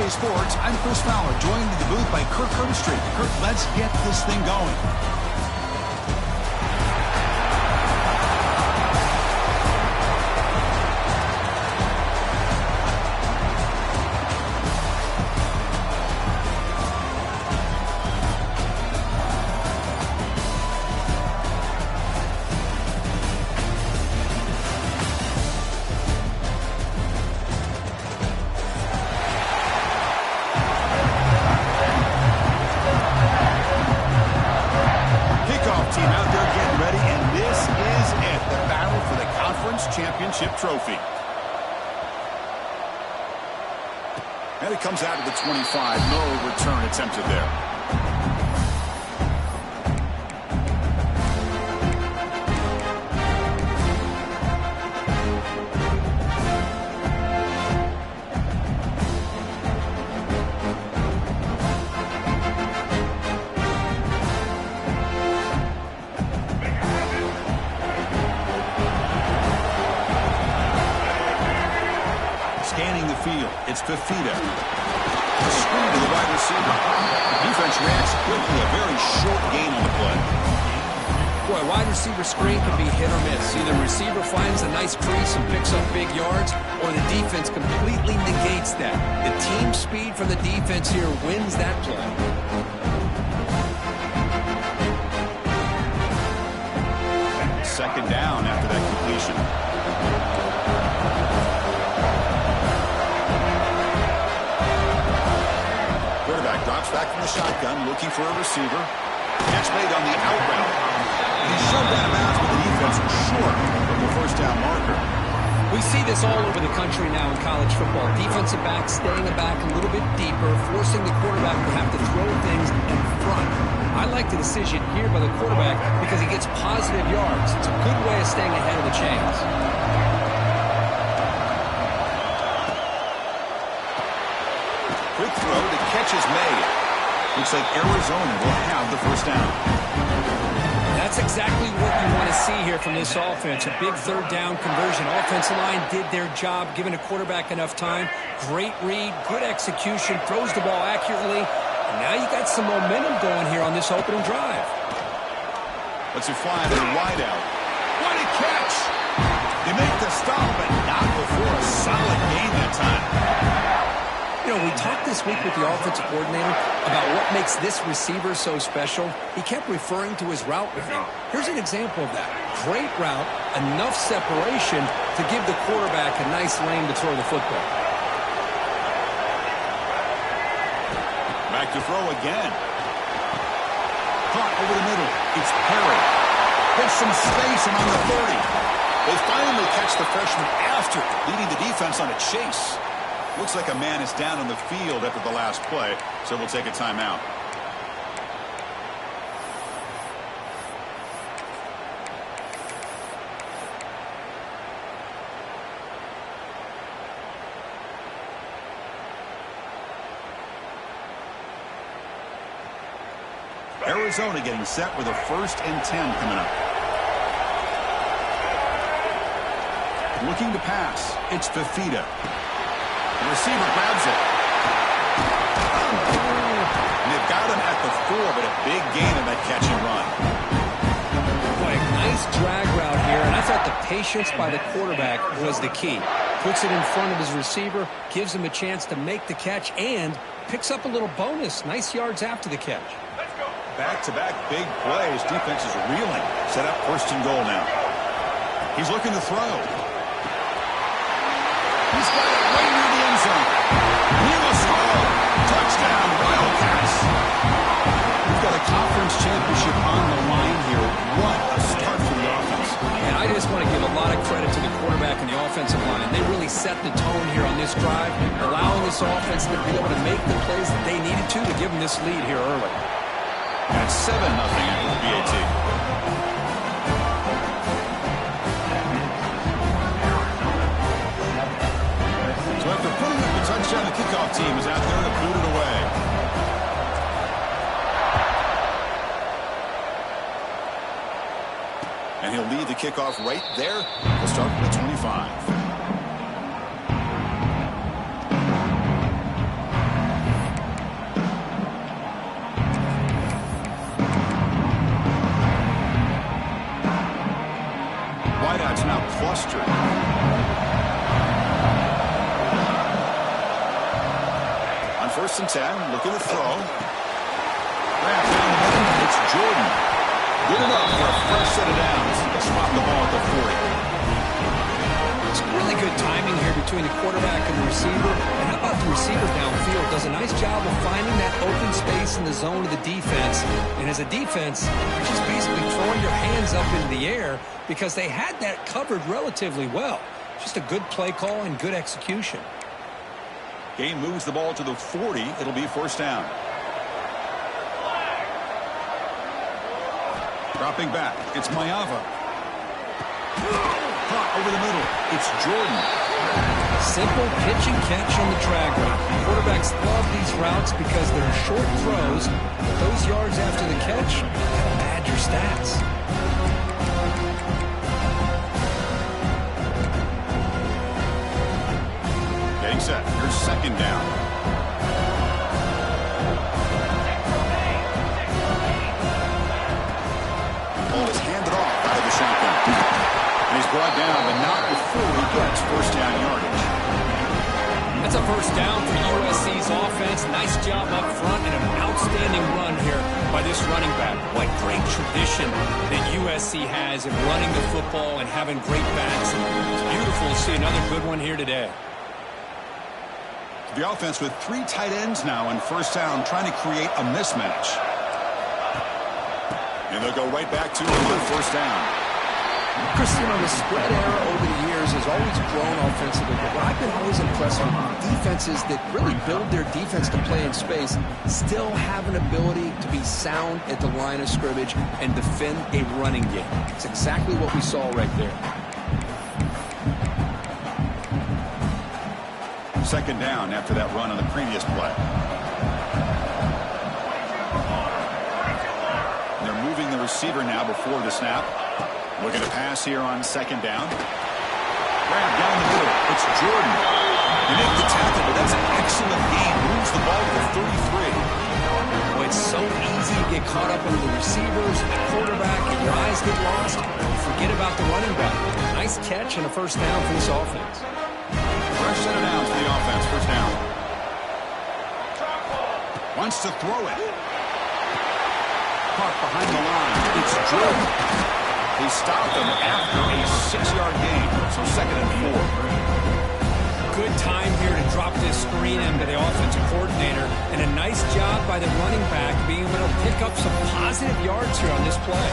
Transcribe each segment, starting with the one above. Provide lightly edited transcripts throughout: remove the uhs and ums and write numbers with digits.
USA Sports. I'm Chris Fowler, joined in the booth by Kirk Herbstreit. Kirk, let's get this thing going. Championship trophy. And it comes out of the 25. No return attempted there. Scanning the field, it's Fafita. A screen to the wide receiver. The defense reacts quickly, a very short gain on the play. Boy, wide receiver screen can be hit or miss. Either the receiver finds a nice crease and picks up big yards, or the defense completely negates that. The team speed from the defense here wins that play. Second down after that completion. Drops back from the shotgun, looking for a receiver. Catch made on the out route. He shoved out of bounds, but the defense short of the first down marker. We see this all over the country now in college football. Defensive backs staying back a little bit deeper, forcing the quarterback to have to throw things in front. I like the decision here by the quarterback because he gets positive yards. It's a good way of staying ahead of the chains. Quick throw, the catch is made. Looks like Arizona will have the first down. That's exactly what you want to see here from this offense. A big third down conversion. Offensive line did their job, giving a quarterback enough time. Great read, good execution, throws the ball accurately. And now you got some momentum going here on this opening drive. Let's it fly to the wide out. What a catch! They make the stop, but not before a solid gain that time. You know, we talked this week with the offensive coordinator about what makes this receiver so special. He kept referring to his route with him. Here's an example of that. Great route, enough separation to give the quarterback a nice lane to throw the football. Back to throw again. Caught over the middle. It's Perry. Gets some space among the 30. They finally catch the freshman after leading the defense on a chase. Looks like a man is down on the field after the last play, so we'll take a timeout. Arizona getting set with a 1st and 10 coming up. Looking to pass. It's Fafita. The receiver grabs it. And they've got him at the 4, but a big gain in that catch and run. Boy, nice drag route here, and I thought the patience by the quarterback was the key. Puts it in front of his receiver, gives him a chance to make the catch, and picks up a little bonus. Nice yards after the catch. Back-to-back big plays. Defense is reeling. Set up 1st and goal now. He's looking to throw. He's got it right near the end zone. He will score. Touchdown, Wildcats. We've got a conference championship on the line here. What a start for the offense. And I just want to give a lot of credit to the quarterback and the offensive line. They really set the tone here on this drive, allowing this offense to be able to make the plays that they needed to give them this lead here early. That's 7-0 after the BAT. So after putting up the touchdown, the kickoff team is out there to boot it away. And he'll lead the kickoff right there. He'll start from the 25. First and 10, looking to throw. Grab down the middle, it's Jordan. Good enough for a fresh set of downs. They'll spot the ball at the 40. It's really good timing here between the quarterback and the receiver. And how about the receiver downfield? Does a nice job of finding that open space in the zone of the defense. And as a defense, you're just basically throwing your hands up into the air because they had that covered relatively well. Just a good play call and good execution. Game moves the ball to the 40. It'll be first down. Dropping back, it's Mayava. Caught over the middle, it's Jordan. Simple pitch and catch on the drag route. Quarterbacks love these routes because they're short throws, but those yards after the catch that'll add your stats. Getting set, here's second down. Ball is handed off out of the shotgun. And he's brought down, but not before he gets first down yardage. That's a first down for USC's offense. Nice job up front and an outstanding run here by this running back. What great tradition that USC has in running the football and having great backs. It's beautiful to see another good one here today. The offense with 3 tight ends now on first down, trying to create a mismatch. And they'll go right back to him on first down. Chris, the spread era over the years has always grown offensively, but what I've been always impressed with defenses that really build their defense to play in space still have an ability to be sound at the line of scrimmage and defend a running game. It's exactly what we saw right there. Second down after that run on the previous play. They're moving the receiver now before the snap. Looking to pass here on second down. Grab down the middle. It's Jordan. You make the tackle, but that's an excellent gain. Moves the ball to the 33. Well, it's so easy to get caught up under the receivers, the quarterback, and your eyes get lost. Forget about the running back. Nice catch and a first down for this offense. Fresh set of downs for the offense. First down. Wants to throw it. Caught behind the line. It's Jordan. He stopped him after a 6-yard gain. So second and 4. Good time here to drop this screen into the offensive coordinator. And a nice job by the running back being able to pick up some positive yards here on this play.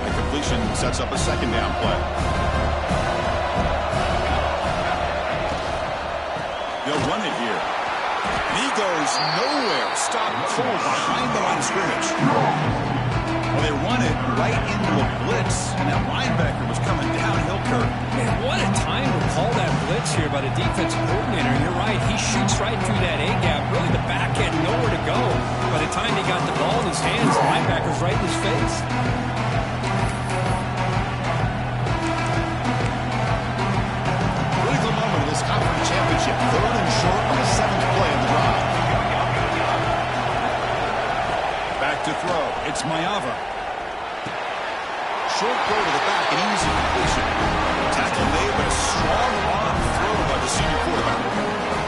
A completion sets up a second down play. They'll run it here. And he goes nowhere. Stop cold behind the line of scrimmage. Well, they run it right into a blitz, and that linebacker was coming downhill curve. Man, what a time to call that blitz here by the defensive coordinator. You're right. He shoots right through that A-gap. Really, the back had nowhere to go. By the time he got the ball in his hands, the linebacker's right in his face. Critical moment of this conference championship. Third and short on the 7th play of the drive. Back to throw. It's Mayava. Short throw to the back, an easy completion. Tackle made, but a strong arm throw by the senior quarterback.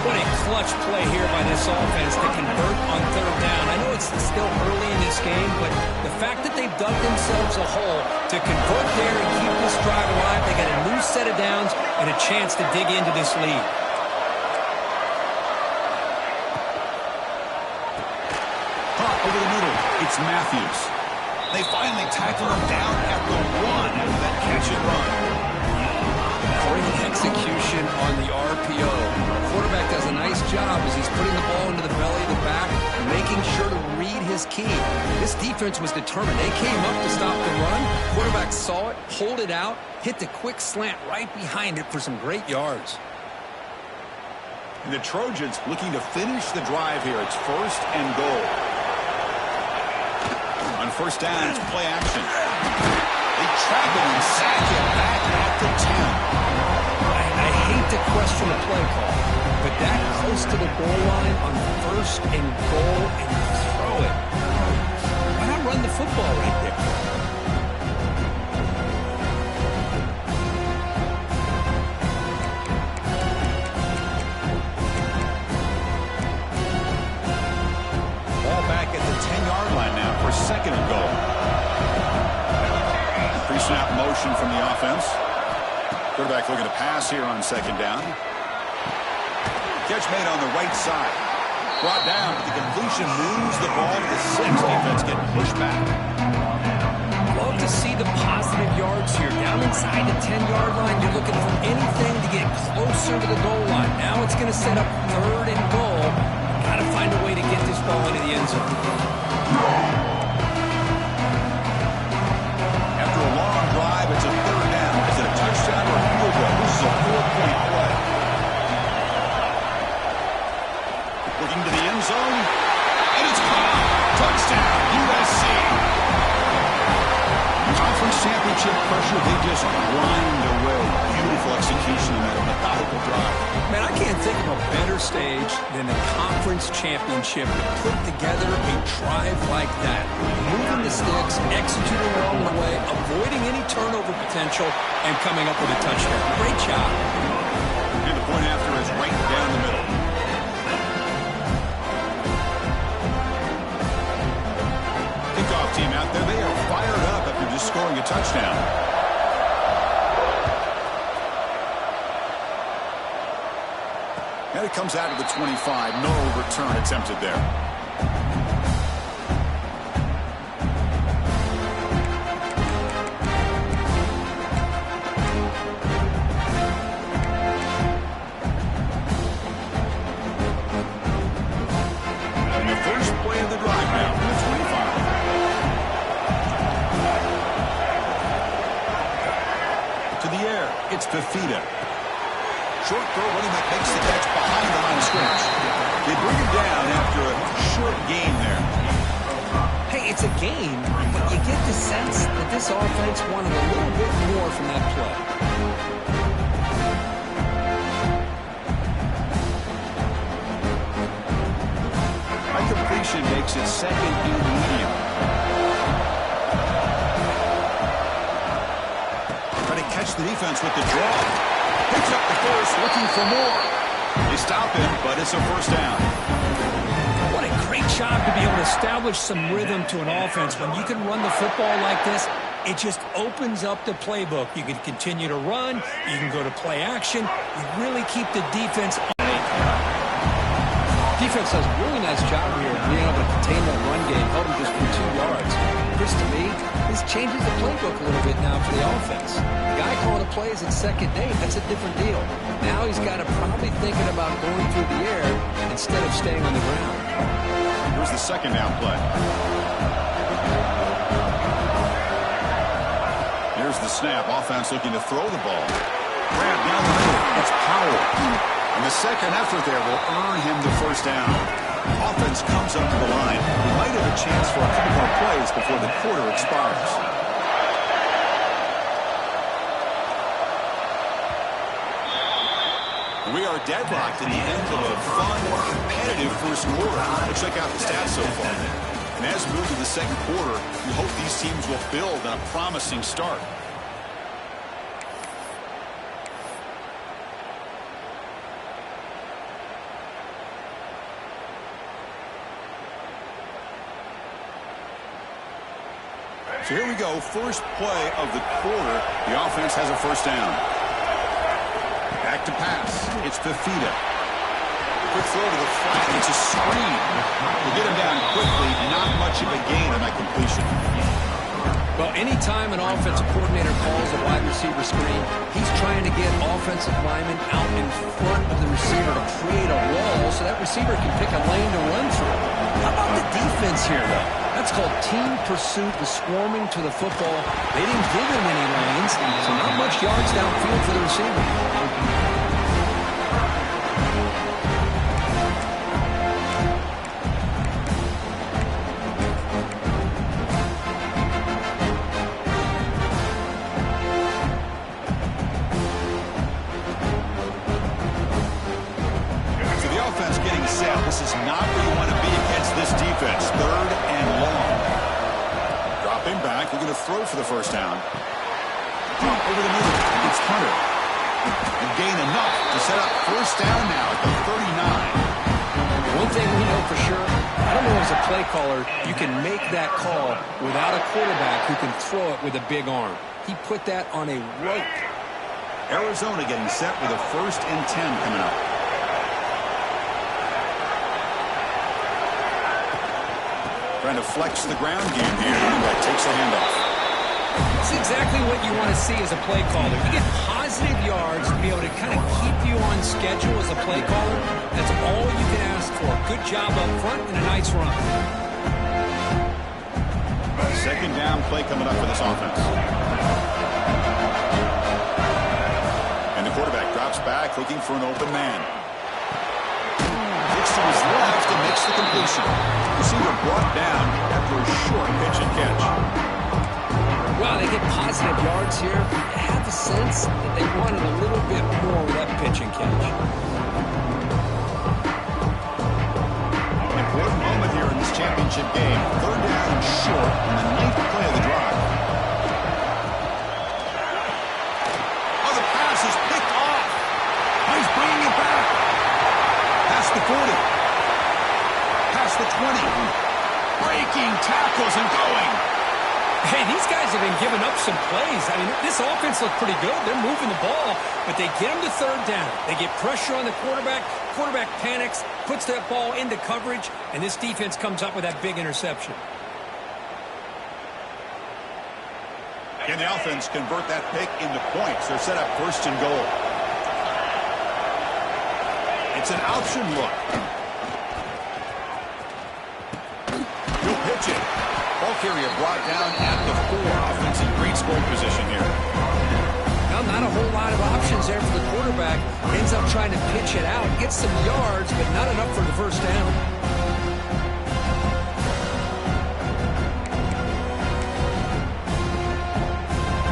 What a clutch play here by this offense to convert on third down. I know it's still early in this game, but the fact that they've dug themselves a hole to convert there and keep this drive alive, they got a new set of downs and a chance to dig into this lead. Caught over the middle. It's Matthews. They finally tackle him down at the 1 after that catch and run. Great execution on the RPO. The quarterback does a nice job as he's putting the ball into the belly of the back, making sure to read his key. This defense was determined. They came up to stop the run. Quarterback saw it, pulled it out, hit the quick slant right behind it for some great yards. And the Trojans looking to finish the drive here. It's first and goal. On first down, it's play action. They trap him and sack him back at the 10. I hate to question the play call, but that close to the goal line on first and goal and throw it. Why not run the football right there? motion from the offense. Quarterback looking to pass here on second down. Catch made on the right side. Brought down, but the completion moves the ball to the 6. Defense getting pushed back. Love to see the positive yards here. Down inside the 10-yard line, you're looking for anything to get closer to the goal line. Now it's going to set up 3rd and goal. Got to find a way to get this ball into the end zone. After a long drive, it's a 3rd down. Is it a touchdown or a field goal? This is a 4-point play. Looking to the end zone, and it's caught. Touchdown, USC. Conference championship pressure, they just grind away. Beautiful execution in that methodical drive. Man, I can't think of a better stage than the conference championship to put together a drive like that. Moving the sticks, executing along the way, avoiding any turnover potential, and coming up with a touchdown. Great job. And the point after is right down the middle. Kickoff team out there, they are fired up after just scoring a touchdown. And it comes out of the 25. No return attempted there. And the first play of the drive now from the 25. To the air, it's Fafita. Short throw, running back makes the catch behind the line of scrimmage. They bring him down after a short gain there. Hey, it's a game, but you get the sense that this offense wanted a little bit more from that play. High completion makes it 2nd and medium. Try to catch the defense with the draw. Picks up the first, looking for more. They stop him, but it's a 1st down. What a great job to be able to establish some rhythm to an offense. When you can run the football like this, it just opens up the playbook. You can continue to run. You can go to play action. You really keep the defense on it. Defense does a really nice job here of being able to contain that run game. Held him just for 2 yards. Chris, to me, this changes the playbook a little bit now for the offense. The guy calling the plays at second day, that's a different deal. Now he's got to probably thinking about going through the air instead of staying on the ground. Here's the 2nd down play. Here's the snap. Offense looking to throw the ball. Grab down the middle. It's Powell. And the second effort there will earn him the 1st down. Offense comes up to the line. We might have a chance for a couple more plays before the quarter expires. We are deadlocked at the end of a fun, competitive first quarter. Let's check out the stats so far. And as we move to the second quarter, we hope these teams will build on a promising start. So here we go, first play of the quarter. The offense has a 1st down. Back to pass. It's Fafita. Quick throw to the flat. It's a screen. We'll get him down quickly. Not much of a gain on that completion. Well, anytime an offensive coordinator calls a wide receiver screen, he's trying to get offensive linemen out in front of the receiver to create a wall so that receiver can pick a lane to run through. How about the defense here, though? That's called team pursuit, the swarming to the football. They didn't give him any lanes, so not much yards downfield for the receiver. This is not where you want to be against this defense. 3rd and long. Dropping back. We're going to throw for the 1st down. Over the middle. It's Hunter. And gain enough to set up 1st down now at the 39. One thing we know for sure, I don't know as a play caller, you can make that call without a quarterback who can throw it with a big arm. He put that on a rope. Arizona getting set with a 1st and 10 coming up. Trying to flex the ground game here. Running back takes a handoff. That's exactly what you want to see as a play caller. You get positive yards to be able to kind of keep you on schedule as a play caller. That's all you can ask for. Good job up front and a nice run. 2nd down play coming up for this offense. And the quarterback drops back looking for an open man. Looks to his left and makes the completion. Receiver brought down after a short pitch and catch. Wow, they get positive yards here. I have a sense that they wanted a little bit more with that pitch and catch. Important moment here in this championship game. 3rd down and short on the 9th play of the drive. Oh, the pass is picked off. Oh, he's bringing it back. Past the 40. Past the 20. Breaking tackles and going. Hey, these guys have been giving up some plays. I mean, this offense looked pretty good. They're moving the ball, but they get them to 3rd down. They get pressure on the quarterback. Quarterback panics, puts that ball into coverage, and this defense comes up with that big interception. Can the offense convert that pick into points? They're set up 1st and goal. It's an option look. He'll pitch it. Ball carrier brought down at the 4. Offense in great scoring position here. Well, not a whole lot of options there for the quarterback. Ends up trying to pitch it out. Gets some yards, but not enough for the 1st down.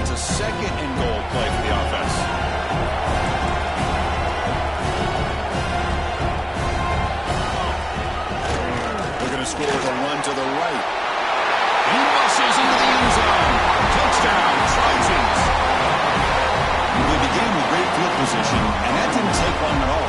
It's a 2nd and goal play for the offense. They're going to score with a run to the right. He muscles into the end zone. Touchdown, Trojans. They began with great field position, and that didn't take long at all.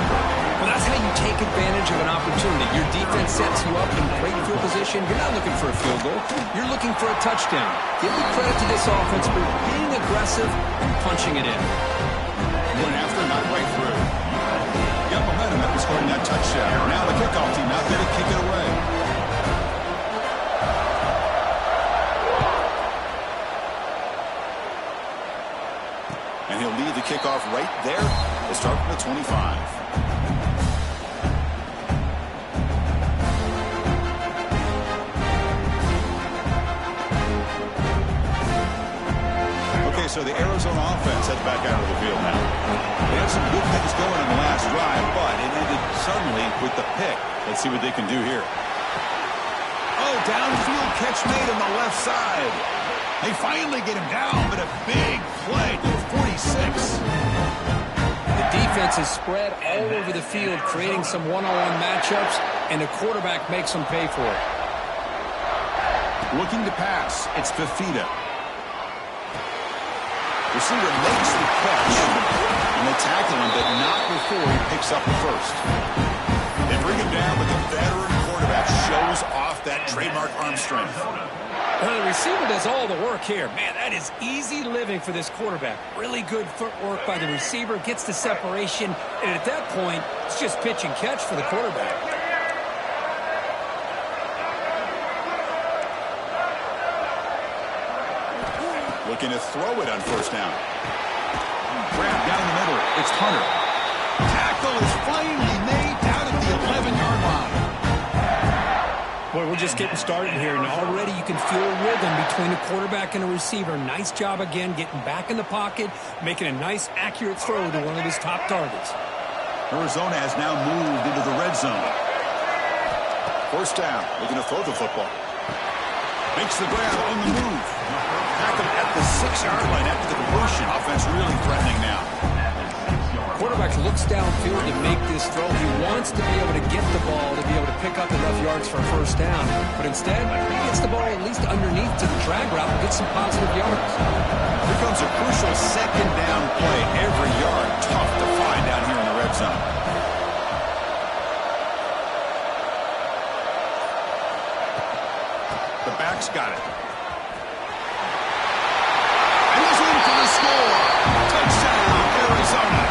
Well, that's how you take advantage of an opportunity. Your defense sets you up in great field position. You're not looking for a field goal. You're looking for a touchdown. Give the credit to this offense for being aggressive and punching it in. Went after, not right through. Got momentum after scoring that touchdown. Now the kickoff team out there to kick it away. And he'll lead the kickoff right there. We'll start from the 25. Okay, so the Arizona offense heads back out of the field now. They had some good things going in the last drive, but it ended suddenly with the pick. Let's see what they can do here. Oh, downfield catch made on the left side. They finally get him down, but a big play to the 46. The defense is spread all over the field, creating some one-on-one matchups, and the quarterback makes them pay for it. Looking to pass, it's Fafita. Receiver makes the catch, and they tackle him, but not before he picks up the 1st. They bring him down, but the veteran quarterback shows off that trademark arm strength. Well, the receiver does all the work here. Man, that is easy living for this quarterback. Really good footwork by the receiver, gets the separation, and at that point, it's just pitch and catch for the quarterback. Looking to throw it on 1st down. Grab down the middle. It's Hunter. Tackle is finally made down at the 11-yard line. Boy, we're just getting started here, and already you can feel a rhythm between the quarterback and the receiver. Nice job again getting back in the pocket, making a nice, accurate throw to one of his top targets. Arizona has now moved into the red zone. 1st down, looking to throw the football. Makes the grab on the move. Tackled at the 6-yard line after the completion. Offense really threatening now. Quarterback looks downfield to make this throw. He wants to be able to get the ball to be able to pick up enough yards for a 1st down. But instead, he gets the ball at least underneath to the drag route and gets some positive yards. Here comes a crucial 2nd down play. Every yard tough to find down here in the red zone. quarterback's got it. And he's in for the score. Touchdown, Arizona.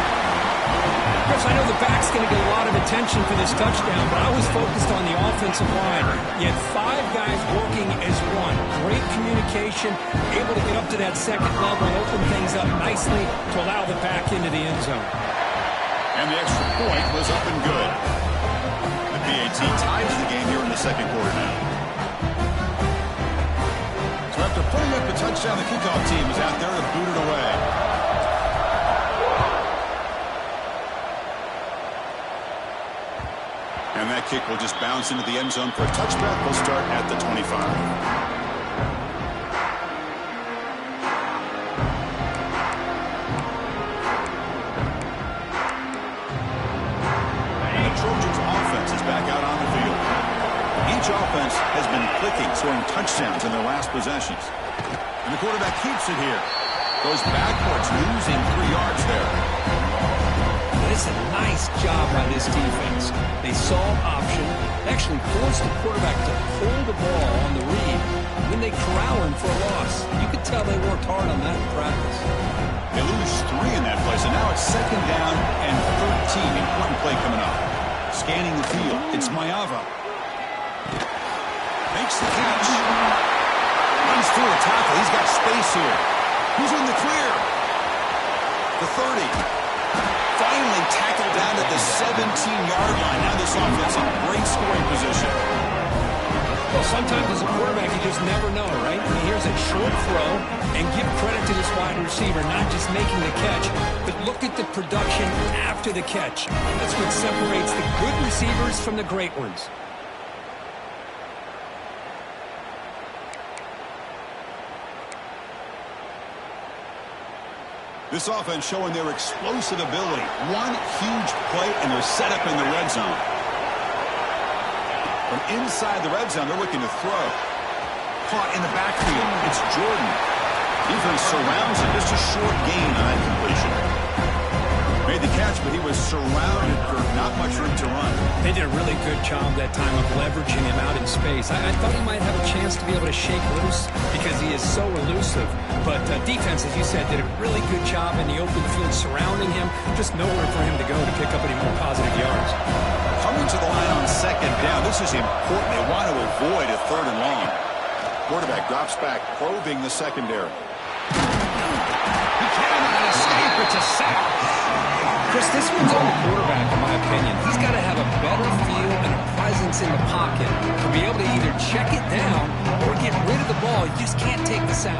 Chris, I know the back's going to get a lot of attention for this touchdown, but I was focused on the offensive line. You had 5 guys working as one. Great communication, able to get up to that second level and open things up nicely to allow the back into the end zone. And the extra point was up and good. The PAT ties the game here in the second quarter now. So after putting up the touchdown, the kickoff team is out there to boot it away. And that kick will just bounce into the end zone for a touchback. We'll start at the 25. And the Trojans' offense is back out on the field. Each offense has been clicking, scoring touchdowns in their last possessions. And the quarterback keeps it here. Goes backwards, losing 3 yards there. It's a nice job by this defense. They saw option, actually forced the quarterback to hold the ball on the read. When they corral him for a loss, you could tell they worked hard on that in practice. They lose 3 in that play, so now it's 2nd down and 13. Important play coming up. Scanning the field, it's Mayava. Makes the catch. Runs through a tackle. He's got space here. Who's in the clear? The 30. Finally tackled down at the 17-yard line. Now this offense in great scoring position. Well, sometimes as a quarterback, you just never know, right? I mean, here's a short throw, and give credit to this wide receiver, not just making the catch, but look at the production after the catch. That's what separates the good receivers from the great ones. This offense showing their explosive ability. One huge play, and they're set up in the red zone. From inside the red zone, they're looking to throw. Caught in the backfield. It's Jordan. Defense surrounds him. Just a short gain on that completion. Made the catch, but he was surrounded for not much room to run. They did a really good job that time of leveraging him out in space. I thought he might have a chance to be able to shake loose because he is so elusive. But defense, as you said, did a really good job in the open field surrounding him. Just nowhere for him to go to pick up any more positive yards. Coming to the line on 2nd down. This is important. They want to avoid a 3rd and long. Quarterback drops back, probing the secondary. He cannot escape. It's a sack. Chris, this one's on the quarterback, in my opinion. He's got to have a better feel and a presence in the pocket to be able to either check it down or get rid of the ball. You just can't take the sack.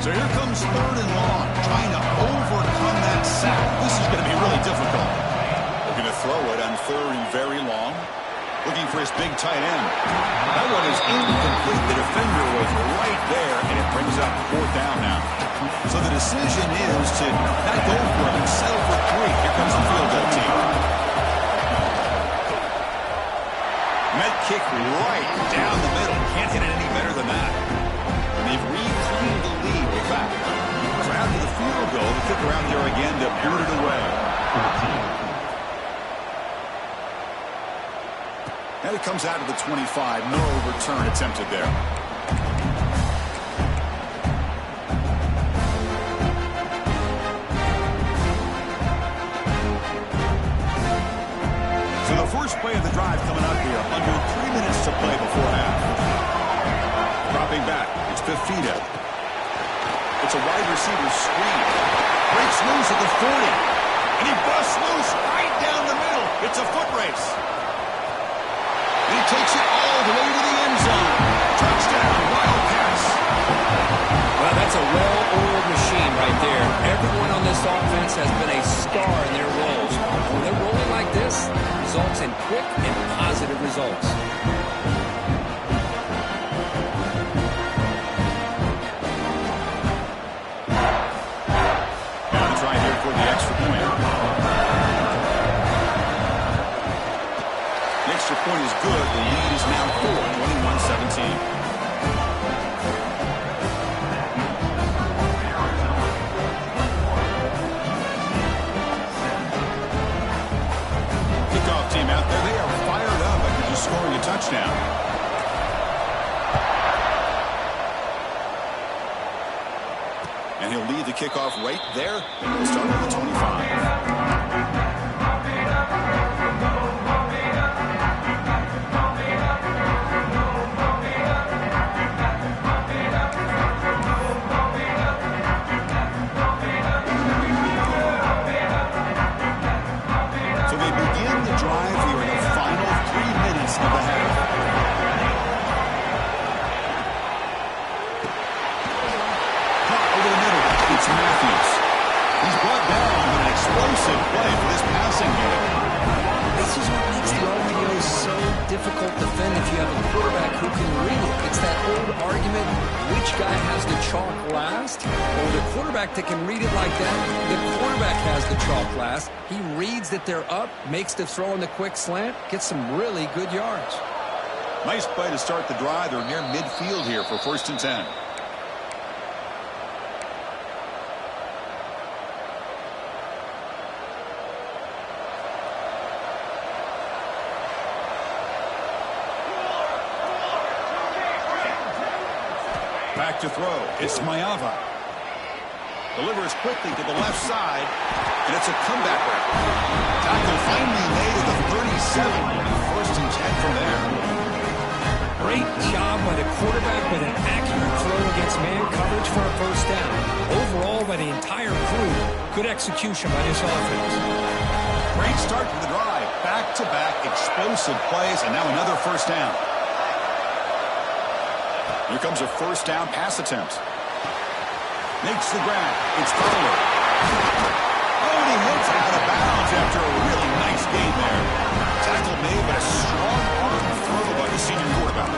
So here comes 3rd and long, trying to overcome that sack. This is going to be really difficult. Looking to throw it on 3rd and very long. Looking for his big tight end. That one is incomplete. The defender was right there, and it brings up 4th down now. So the decision is to not go for it and settle for 3. Here comes the field goal team. Met kick right down the middle. Can't hit it any better than that. And they've reclaimed the lead with that. So after the field goal, the kicker out there again to boot it away. And it comes out of the 25. No return attempted there. So the first play of the drive coming up here. Under 3 minutes to play before half. Dropping back. It's Fifita. It's a wide receiver screen. Breaks loose at the 40. And he busts loose right down the middle. It's a foot race. He takes it all the way to the end zone. Touchdown, Wildcats. Well, that's a well-oiled machine right there. Everyone on this offense has been a star in their roles. When they're rolling like this, results in quick and positive results. Now to try here for the extra point. The extra point is good. The lead is now 4, 21-17. And he'll lead the kickoff right there, and he'll start at the 25. Play for this passing game. This is what makes the RPO so difficult to defend if you have a quarterback who can read it. It's that old argument, which guy has the chalk last? Well, the quarterback that can read it like that, the quarterback has the chalk last. He reads that they're up, makes the throw in the quick slant, gets some really good yards. Nice play to start the drive. They're near midfield here for 1st and 10. Back to throw. It's Mayava. Delivers quickly to the left side, and it's a comeback route. Tackle finally made at the 37. 1st and 10 from there. Great job by the quarterback with an accurate throw against man coverage for a 1st down. Overall, by the entire crew, good execution by this offense. Great start to the drive. Back-to-back explosive plays, and now another 1st down. Here comes a 1st down pass attempt. Makes the grab. It's Fowler. Oh, and he hits out of bounds after a really nice game there. Tackle made, but a strong arm throw by the senior quarterback.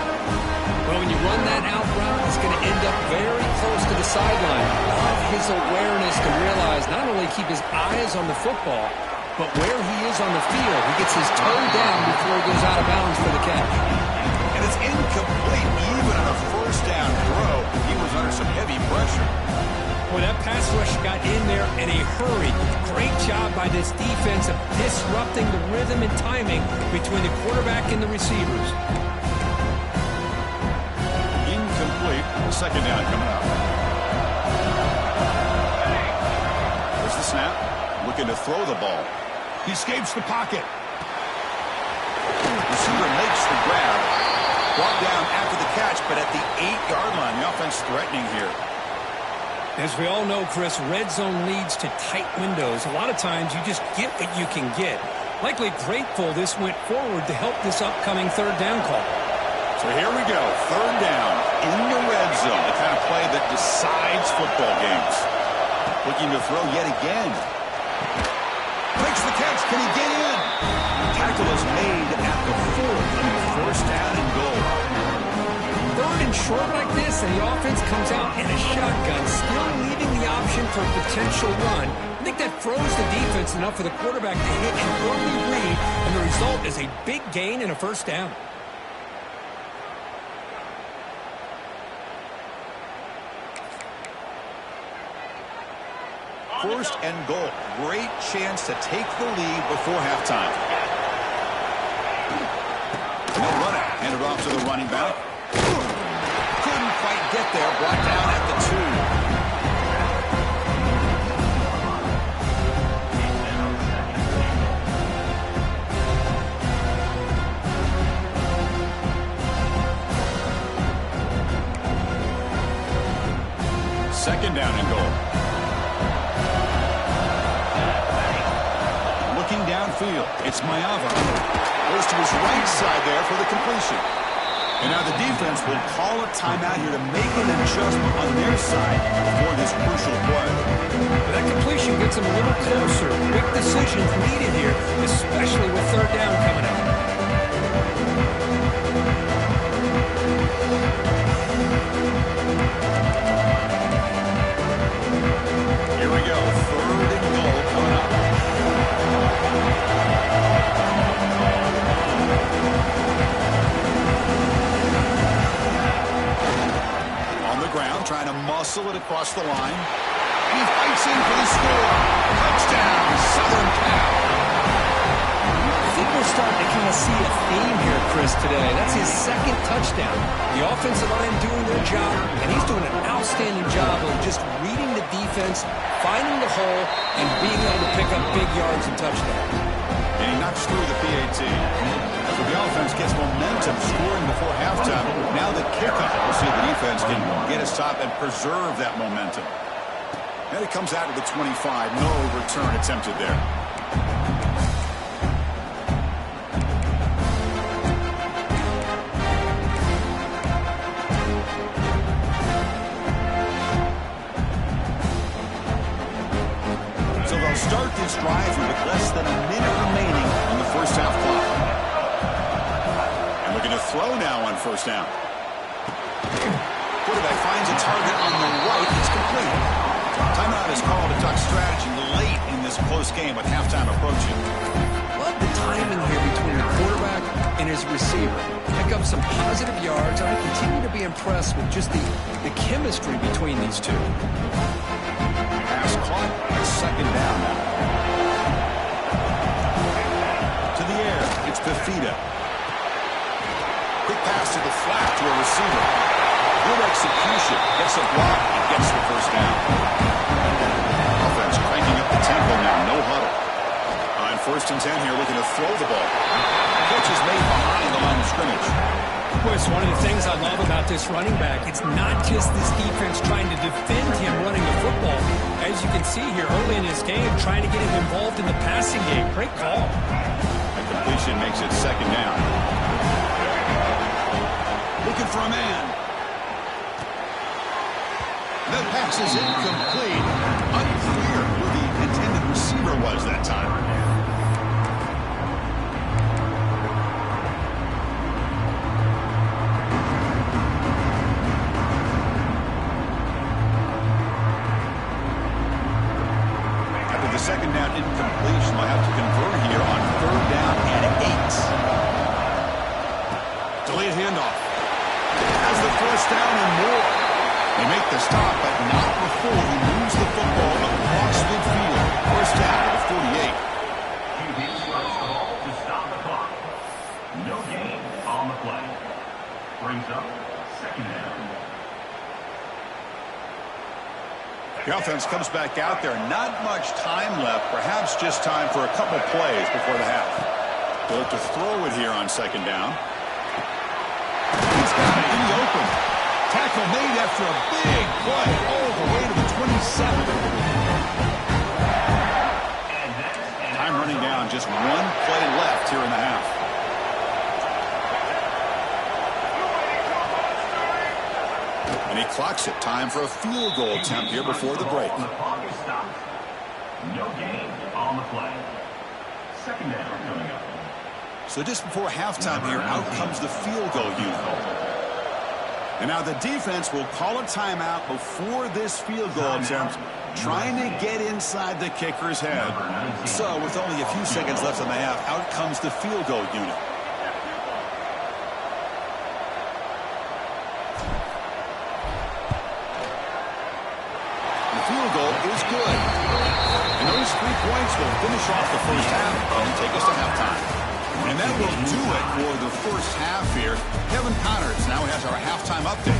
Well, when you run that out route, it's going to end up very close to the sideline. Love his awareness to realize not only keep his eyes on the football, but where he is on the field. He gets his toe down before he goes out of bounds for the catch. And it's incomplete even on a 1st down throw. He was under some heavy pressure. Well, that pass rush got in there in a hurry. Great job by this defense of disrupting the rhythm and timing between the quarterback and the receivers. Incomplete. 2nd down coming up. There's the snap. Looking to throw the ball. He escapes the pocket. Receiver makes the grab. Brought down after the catch, but at the 8-yard line, the offense threatening here. As we all know, Chris, red zone leads to tight windows. A lot of times you just get what you can get. Likely grateful this went forward to help this upcoming 3rd down call. So here we go, 3rd down in the red zone, the kind of play that decides football games. Looking to throw yet again. Makes the catch. Can he get in? Tackle is made at the 4. 1st down and goal. 3rd and short like this, and the offense comes out in a shotgun, still leaving the option for a potential run. I think that throws the defense enough for the quarterback to hit an early read, and the result is a big gain and a 1st down. First and goal. Great chance to take the lead before halftime. No running. Handed off to the running back. Couldn't quite get there. Brought down at the 2. 2nd down and goal. Looking downfield, it's Mayava. Goes to his right side there for the completion. And now the defense will call a timeout here to make an adjustment on their side for this crucial play. That completion gets them a little closer. Quick decisions needed here, especially with 3rd down coming up. Here we go, 3rd and goal coming up. Ground, trying to muscle it across the line. And he fights in for the score. Touchdown, Southern Cal. I think we're starting to kind of see a theme here, Chris, today. That's his second touchdown. The offensive line doing their job, and he's doing an outstanding job of just reading the defense, finding the hole, and being able to pick up big yards and touchdowns. And he knocks through the PAT. So the offense gets momentum scoring before halftime. Now the kickoff. We'll see if the defense can get a stop and preserve that momentum. And it comes out to the 25. No return attempted there. So they'll start this drive with less than a minute remaining on the first half clock. And looking to throw now on first down. Quarterback finds a target on the right. It's complete. Timeout is called to talk strategy late in this close game with halftime approaching. Love the timing here between the quarterback and his receiver. Pick up some positive yards, and I continue to be impressed with just the chemistry between these two. Pass caught at second down now. To the air, it's Fafita. Quick pass to the flat to a receiver. Good execution. Gets a block and gets the first down. Offense cranking up the tempo now. No huddle. On first and 10 here, looking to throw the ball. Catch is made behind the line of scrimmage. Boy, it's one of the things I love about this running back. It's not just this defense trying to defend him running the football. As you can see here early in this game, trying to get him involved in the passing game. Great call. A completion makes it second down. Looking for a man. The pass is incomplete. Unclear who the intended receiver was that time. After the second down incompletion, they'll have to convert here on third down and 8. Delayed handoff. Has the first down and more. They make the stop, but not before he moves the football across midfield. First down at the 48. QB strikes the ball to stop the clock. No gain on the play. Brings up second down. The offense comes back out there. Not much time left. Perhaps just time for a couple plays before the half. They'll look to throw it here on second down. He's got it in the open. Tackle made after a big play all the way to the 27. Time running down. Just one play left here in the half. And he clocks it. Time for a field goal attempt here before the break. The clock is stopped. No gain on the play. Second down coming up. So just before halftime here, out comes the field goal unit. And now the defense will call a timeout before this field goal attempt, trying to get inside the kicker's head. So with only a few seconds left in the half, out comes the field goal unit. The field goal is good. And those 3 points will finish off the first half and take us to halftime. And that will do it for the first half here. Kevin Connors now has our halftime update.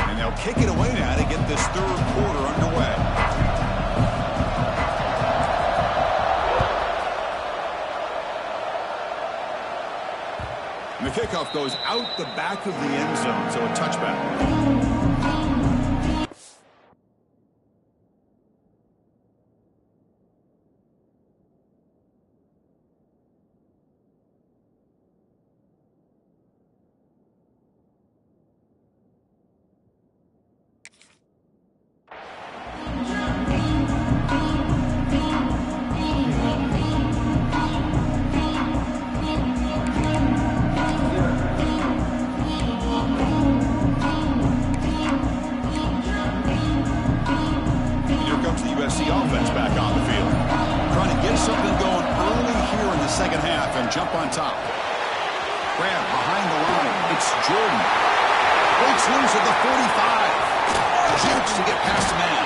And they'll kick it away now to get this third quarter underway. And the kickoff goes out the back of the end zone, so a touchback. USC offense back on the field. Trying to get something going early here in the second half and jump on top. Grab behind the line. It's Jordan. Breaks loose at the 45. Jukes to get past the man.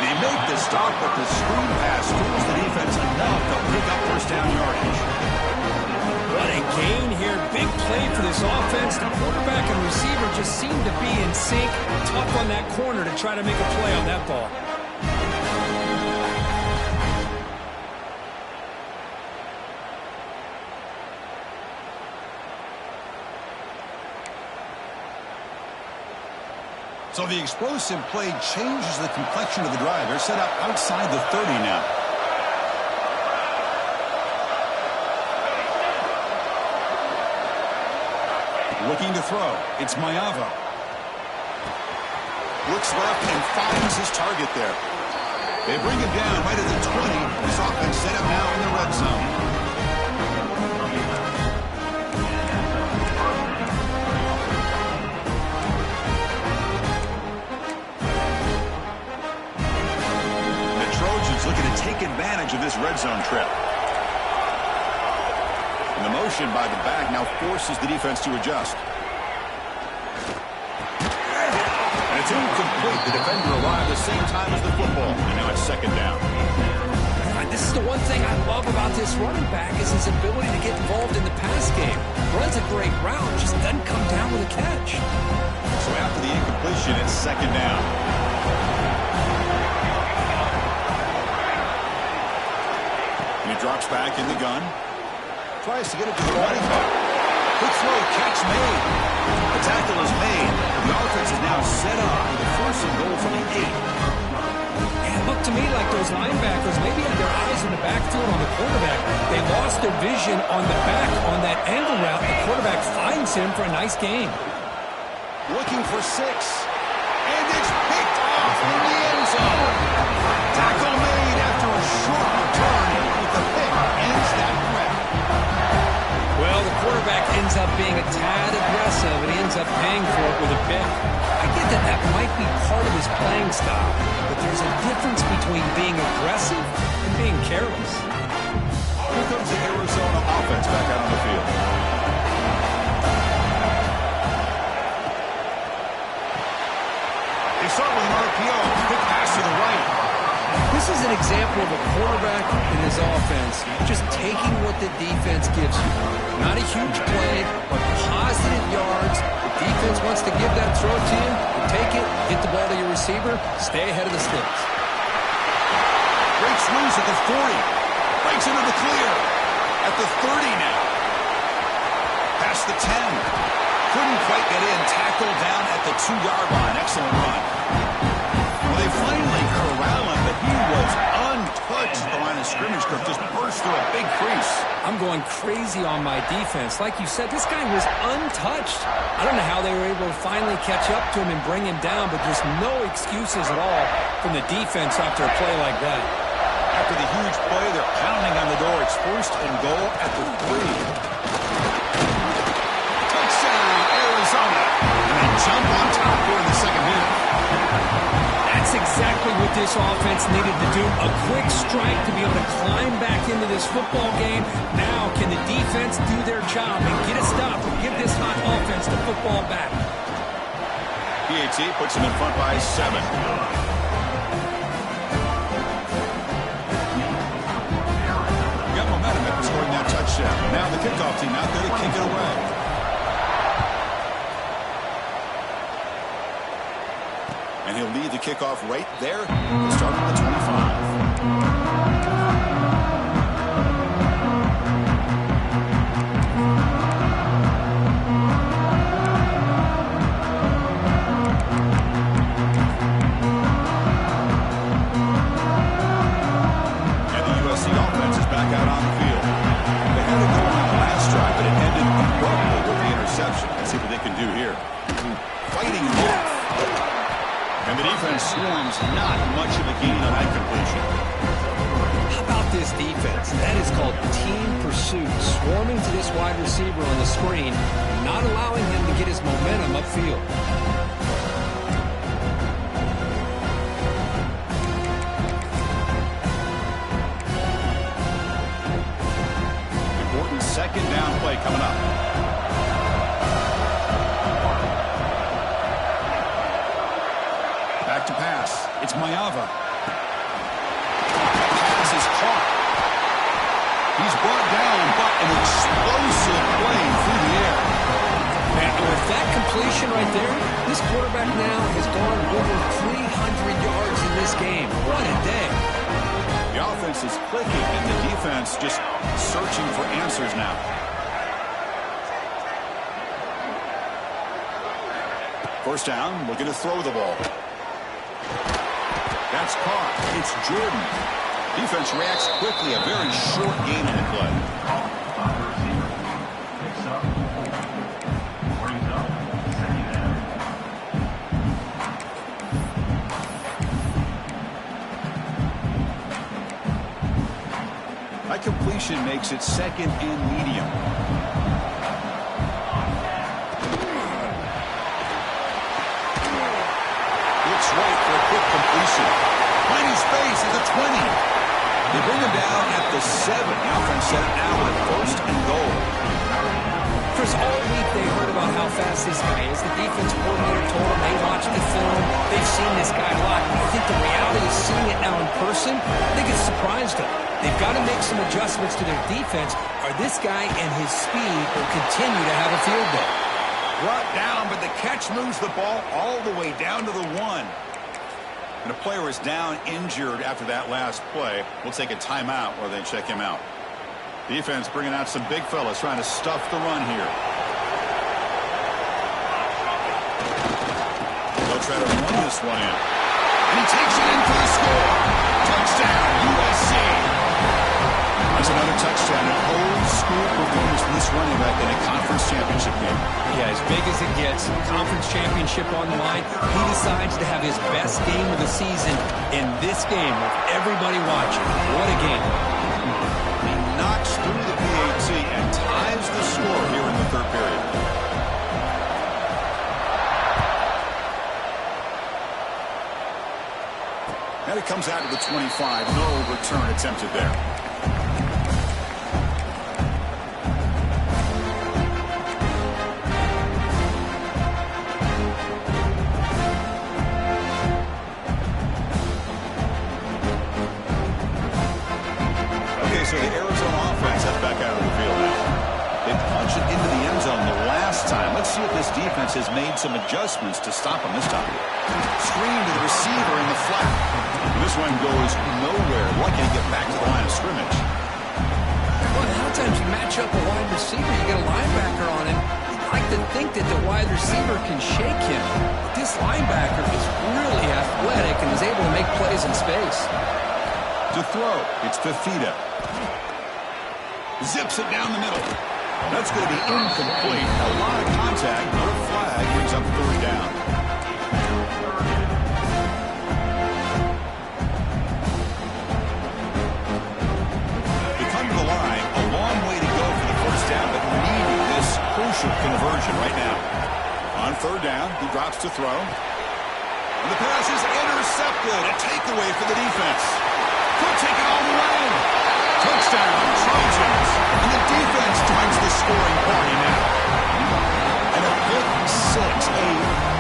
They make the stop, but the screen pass fools the defense enough to pick up first down yardage. What a gain here. Big play for this offense. The quarterback and receiver just seem to be in sync. Tough on that corner to try to make a play on that ball. So the explosive play changes the complexion of the drive. They're set up outside the 30 now. Looking to throw. It's Mayava. Looks left and finds his target there. They bring him down right at the 20. This offense set up now in the red zone. Looking to take advantage of this red zone trip. And the motion by the back now forces the defense to adjust. And it's incomplete. The defender arrived the same time as the football. And now it's second down. This is the one thing I love about this running back is his ability to get involved in the pass game. Runs a great route, just doesn't come down with a catch. So after the incompletion, it's second down. And he drops back in the gun. Tries to get it to the running back. Quick throw, catch made. The tackle is made. The offense is now set up with a first and goal from the 8. And it looked to me like those linebackers maybe had their eyes in the backfield on the quarterback. They lost their vision on the back on that angle route. The quarterback finds him for a nice gain. Looking for 6. And it's picked off in the end zone. Tackle made after a short return. The pick ends that threat. Well, the quarterback ends up being a tad aggressive, and he ends up paying for it with a pick. I get that that might be part of his playing style, but there's a difference between being aggressive and being careless. Here comes the Arizona offense back out on the field. They start with an RPO. Quick pass to the right. This is an example of a quarterback in his offense just taking what the defense gives you. Not a huge play, but positive yards. The defense wants to give that throw to you. You take it, get the ball to your receiver, stay ahead of the sticks. Breaks loose at the 40. Breaks into the clear. At the 30 now. Past the 10. Couldn't quite get in. Tackled down at the 2-yard line. Excellent run. Well, they finally corral him, but he was untouched at the line of scrimmage. Just burst through a big crease. I'm going crazy on my defense. Like you said, this guy was untouched. I don't know how they were able to finally catch up to him and bring him down, but just no excuses at all from the defense after a play like that. After the huge play, they're pounding on the door. It's first and goal at the 3. Touchdown, Arizona. And they jump on top here in the second half. That's exactly what this offense needed to do. A quick strike to be able to climb back into this football game. Now, can the defense do their job and get a stop or give this hot offense the football back? PAT puts him in front by 7. Got momentum after scoring that touchdown. Now the kickoff team out there to kick it away. And he'll lead the kickoff right there. He'll start on the 25. And the USC offense is back out on the field. They had a goal on the last drive, but it ended abruptly with the interception. Let's see what they can do here. Fighting off. And the defense swarms, not much of a gain on that completion. How about this defense? That is called team pursuit. Swarming to this wide receiver on the screen, not allowing him to get his momentum upfield. second down play coming up. Back to pass. It's Mayava. Pass is caught. He's brought down, but an explosive play through the air. And with that completion right there, this quarterback now has gone over 300 yards in this game. What a day. The offense is clicking, and the defense just searching for answers now. First down, looking to throw the ball. That's caught. It's Jordan. Defense reacts quickly. A very short gain in the play. Picks up. Brings up. Second down. That completion makes it second and medium. Looks right for a quick completion. Finding space at the 20. They bring him down at the 7. The offense set it now with first and goal. Chris, all week they heard about how fast this guy is. The defense coordinator told them they watched the film. They've seen this guy a lot. I think the reality is seeing it now in person, I think it's surprised them. They've got to make some adjustments to their defense, or this guy and his speed will continue to have a field day. Brought down, but the catch moves the ball all the way down to the 1. And a player is down injured after that last play. We'll take a timeout while they check him out. Defense bringing out some big fellas trying to stuff the run here. They'll try to run this one in. And he takes it in for the score. Touchdown, USC. That's another touchdown. An old school performance from this running back in a conference championship game. Yeah, as big as it gets, conference championship on the line. He decides to have his best game of the season in this game with everybody watching. What a game. He knocks through the PAT and ties the score here in the third period. And it comes out to the 25. No return attempted there. So the Arizona offense heads back out of the field now. They punched it into the end zone the last time. Let's see if this defense has made some adjustments to stop them this time. Screen to the receiver in the flat. This one goes nowhere. Lucky to get back to the line of scrimmage. Well, a lot of times you match up a wide receiver, you get a linebacker on him. You'd like to think that the wide receiver can shake him. But this linebacker is really athletic and is able to make plays in space. To throw, it's Fafita. Zips it down the middle. That's going to be incomplete. A lot of contact. No flag. Brings up third down. They come to the line. A long way to go for the first down, but needing this crucial conversion right now. On third down, he drops to throw. And the pass is intercepted. A takeaway for the defense. Could take it all the way. Touchdown, Trojans. And the defense joins the scoring party now. And a pick six, a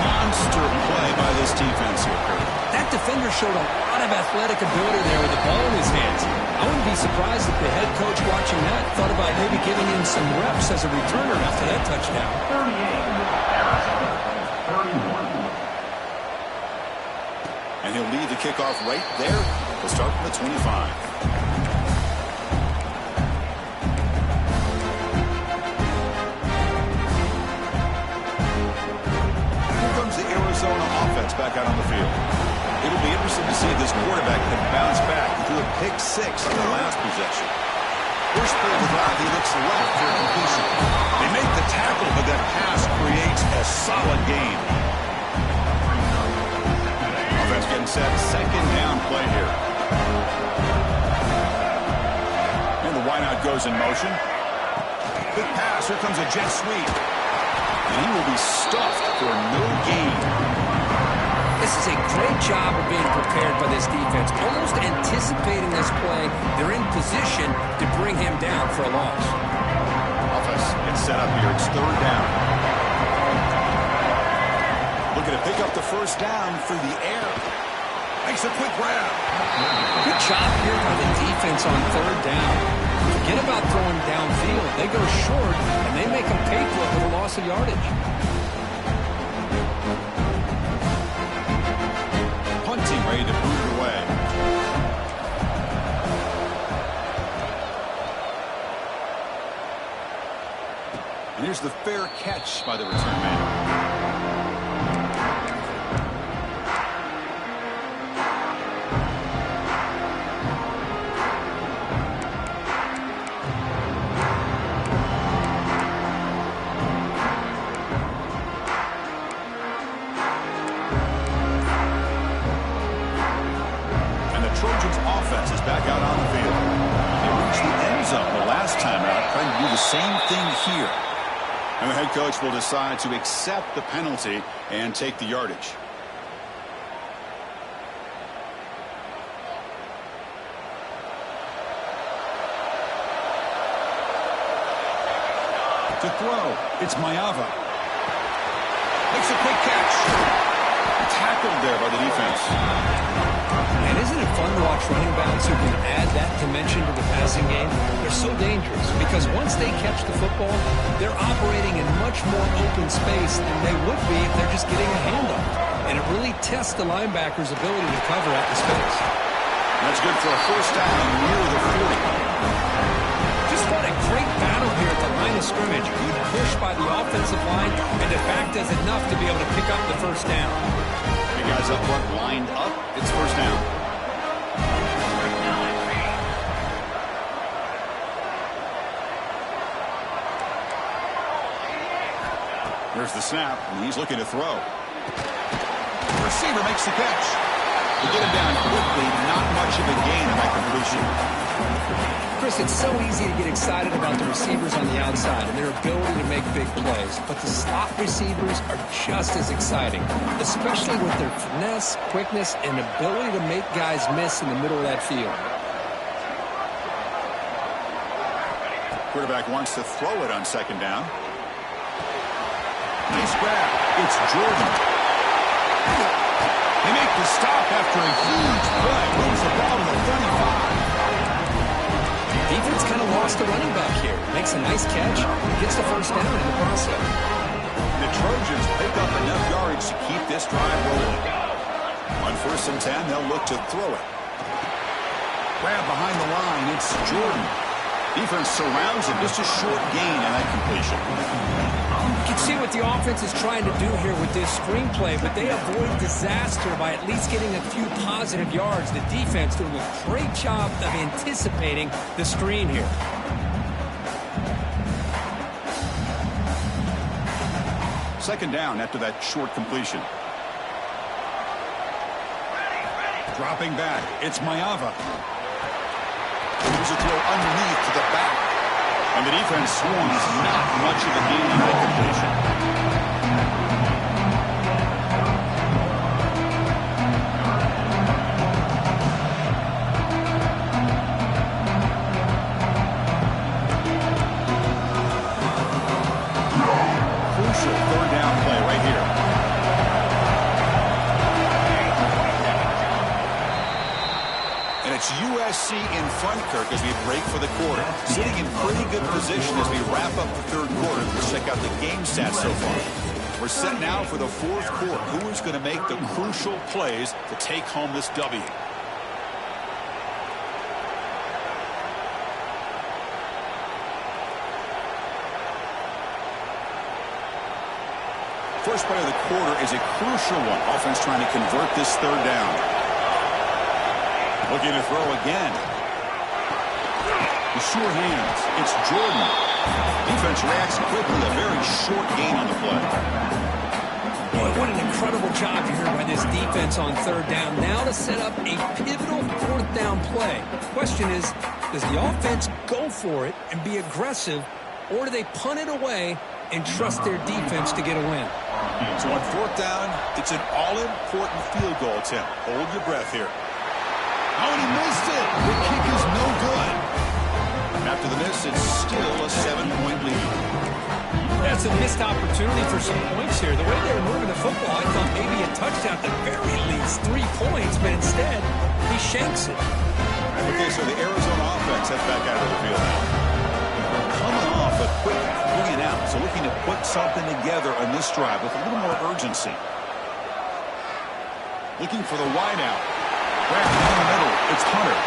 monster play by this defense here. That defender showed a lot of athletic ability there with the ball in his hands. I wouldn't be surprised if the head coach watching that thought about maybe giving him some reps as a returner after that touchdown. 38, Arizona 31. And he'll lead the kickoff right there. We'll start from the 25. Arizona offense back out on the field. It'll be interesting to see if this quarterback can bounce back. He threw a pick six on the last possession. First play of the drive, he looks left for a completion. They make the tackle, but that pass creates a solid gain. Offense getting set. Second down play here. And the wideout goes in motion. Big pass. Here comes a jet sweep. And he will be stuffed for no gain. This is a great job of being prepared by this defense. Almost anticipating this play. They're in position to bring him down for a loss. Offense gets set up here. It's third down. Looking to pick up the first down through the air. Makes a quick grab. Good job here by the defense on third down. Forget about throwing downfield. They go short, and they make them pay for it with a loss of yardage. Punting, ready to boot it away. And here's the fair catch by the return man. Trojans offense is back out on the field. They reached the end zone the last time out, trying to do the same thing here. And the head coach will decide to accept the penalty and take the yardage. To throw, it's Mayava. Makes a quick catch. Tackled there by the defense. And isn't it fun to watch running backs who can add that dimension to the passing game? They're so dangerous because once they catch the football, they're operating in much more open space than they would be if they're just getting a handoff. And it really tests the linebacker's ability to cover out the space. That's good for a first down near the 40. Just fought a great battle here at the line of scrimmage. Good push by the offensive line, and the back does enough to be able to pick up the first down. The guys up front lined up. It's first down. There's the snap, and he's looking to throw. The receiver makes the catch. To get him down quickly, not much of a gain on that completion. Chris, it's so easy to get excited about the receivers on the outside and their ability to make big plays, but the slot receivers are just as exciting, especially with their finesse, quickness, and ability to make guys miss in the middle of that field. Quarterback wants to throw it on second down. Nice grab. It's Jordan. They make the stop after a huge play. Moves the ball to the 35. Defense kind of lost the running back here. Makes a nice catch. Gets the first down in the process. The Trojans pick up enough yards to keep this drive rolling. On 1st and 10, they'll look to throw it. Grab behind the line. It's Jordan. Defense surrounds him. Just a short gain on that completion. You can see what the offense is trying to do here with this screenplay, but they avoid disaster by at least getting a few positive yards. The defense doing a great job of anticipating the screen here. Second down after that short completion. Dropping back, it's Mayava. Here's a throw underneath to the back. And the defense swarms not much of a gain on that completion. Crucial third down play right here. And it's USC in front, Kirk, as we break for the quarter. Sitting in pretty good position as we wrap up the third quarter. Let's check out the game stats so far. We're set now for the fourth quarter. Who is going to make the crucial plays to take home this W? First play of the quarter is a crucial one. Offense trying to convert this third down. Looking to throw again. The sure hands. It's Jordan. Defense reacts quickly. A very short gain on the play. Boy, what an incredible job here by this defense on third down. Now to set up a pivotal fourth down play. The question is, does the offense go for it and be aggressive, or do they punt it away and trust their defense to get a win? So on fourth down, it's an all-important field goal attempt. Hold your breath here. Oh, and he missed it. The kick is no good. After the miss, it's still a 7-point lead. That's a missed opportunity for some points here. The way they were moving the football, I thought maybe a touchdown, at the very least 3 points, but instead, he shanks it. Okay, so the Arizona offense heads back out of the field now. Coming off a quick 3 and out, so looking to put something together on this drive with a little more urgency. Looking for the wide out. Wrapped in the middle, it's Hunter.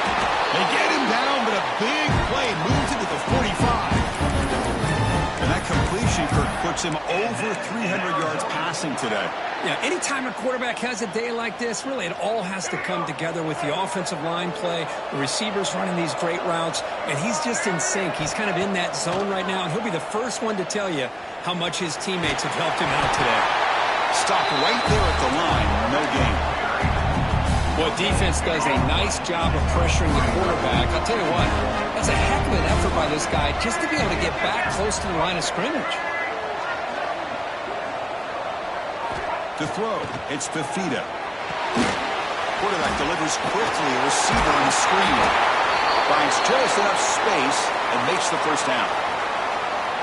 They get him down, but a big play moves it to the 45. And that completion, Kirk, puts him over 300 yards passing today. Yeah, anytime a quarterback has a day like this, really it all has to come together with the offensive line play, the receivers running these great routes, and he's just in sync. He's kind of in that zone right now, and he'll be the first one to tell you how much his teammates have helped him out today. Stopped right there at the line, no gain. Well, defense does a nice job of pressuring the quarterback. I'll tell you what, that's a heck of an effort by this guy just to be able to get back close to the line of scrimmage. To throw, it's Fafita. Quarterback delivers quickly, a receiver on the screen. Finds just enough space and makes the first down.